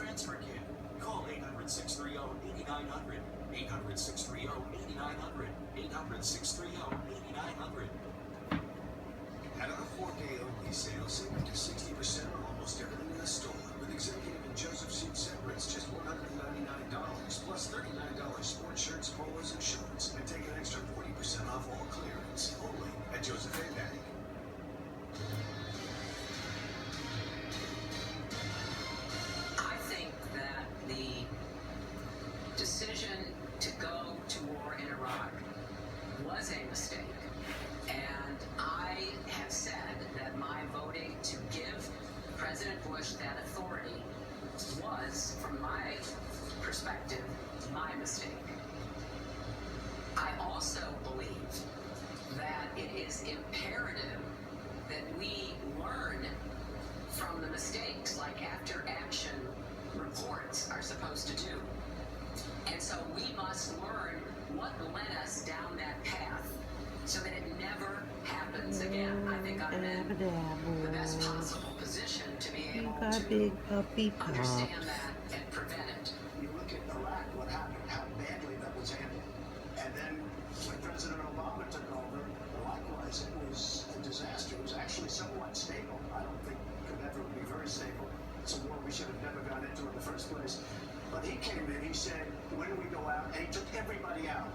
transfer kit. Call 800-630-8900. 800-630-8900. 800-630-8900. At our 4-day only sale, save up to 60% on almost everything in the store. With Executive and Joseph suit separates, just $199 plus $39 sports shirts, polos, and shorts. And take an extra 40% off all clearance. Only at Joseph Abbey. I think that the decision to go to war in Iraq was a mistake. And I have said that my voting to give President Bush that authority was, from my perspective, my mistake. I also believe that it is imperative that we learn from the mistakes, like after action reports are supposed to do. And so we must learn what led us down that path so that it never happens again. I think I'm in the best possible position to be able to understand that and prevent it. You look at Iraq, what happened, how badly that was handled. And then when President Obama took over, likewise, it was a disaster. It was actually somewhat stable. I don't think it could ever be very stable. It's a war we should have never gone into in the first place. But he came in, he said, when we go out, and he took everybody out.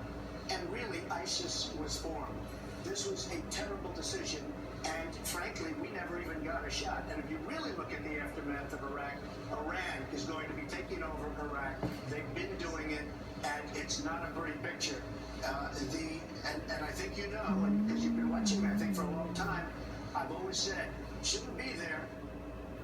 And really, ISIS was formed. This was a terrible decision, and frankly, we never even got a shot. And if you really look at the aftermath of Iraq, Iran is going to be taking over Iraq. They've been doing it, and it's not a pretty picture. And I think you know, because you've been watching me, I think, for a long time, I've always said, shouldn't be there.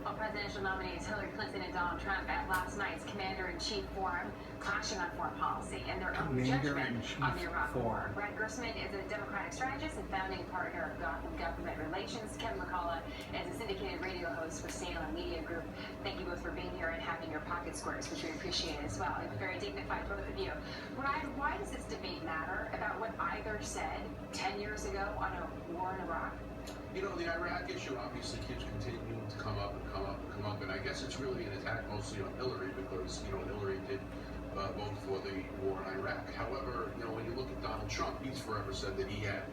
Well, presidential nominees Hillary Clinton and Donald Trump at last night's Commander-in-Chief Forum, clashing on foreign policy and their own judgment on the Iraq War. Brad Gersman is a Democratic strategist and founding partner of Gotham Government Relations. Kevin McCullough is a syndicated radio host for Salem Media Group. Thank you both for being here and having your pocket squares, which we appreciate as well. It's very dignified, both of you. Brad, why does this debate matter about what either said 10 years ago on a war in Iraq? You know, the Iraq issue obviously keeps continuing to come up and come up and come up, and I guess it's really an attack mostly on Hillary because, you know, Hillary did vote for the war in Iraq. However, you know, when you look at Donald Trump, he's forever said that he had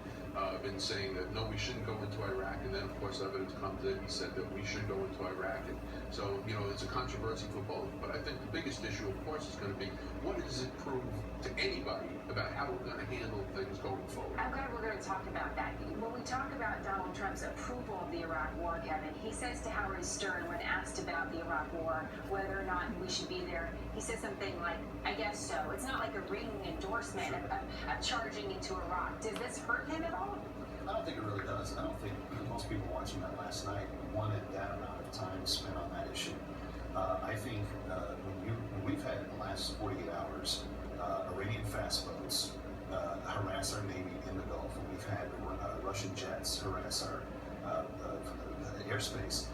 been saying that, no, we shouldn't go into Iraq, and then, of course, evidence comes in, he said that we should go into Iraq, and so, you know, it's a controversy for both, but I think the biggest issue, of course, is going to be, what does it prove to anybody about how we're going to handle things going forward? I'm glad we're going to talk about that. When we talk about Donald Trump's approval of the Iraq War, Kevin, he says to Howard Stern, when asked about the Iraq War, whether or not we should be there, he says something like, I guess so. It's not like a ringing endorsement of charging into Iraq. Does this hurt him at all? I don't think it really does. I don't think most people watching that last night wanted that amount of time spent on that issue. I think when we've had in the last 48 hours Iranian fast boats harass our Navy in the Gulf, and we've had Russian jets harass our airspace,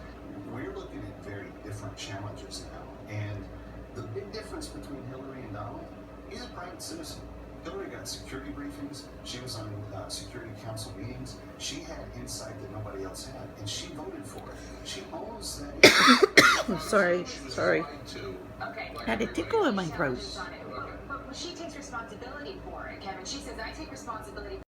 we're looking at very different challenges now. And the big difference between Hillary and Donald, he's a private citizen. Hillary got security briefings. She was on Security Council meetings. She had insight that nobody else had, and she voted for it. She owns that. Sorry. Okay. Had a tickle in my throat. But she takes responsibility for it, Kevin. She says, I take responsibility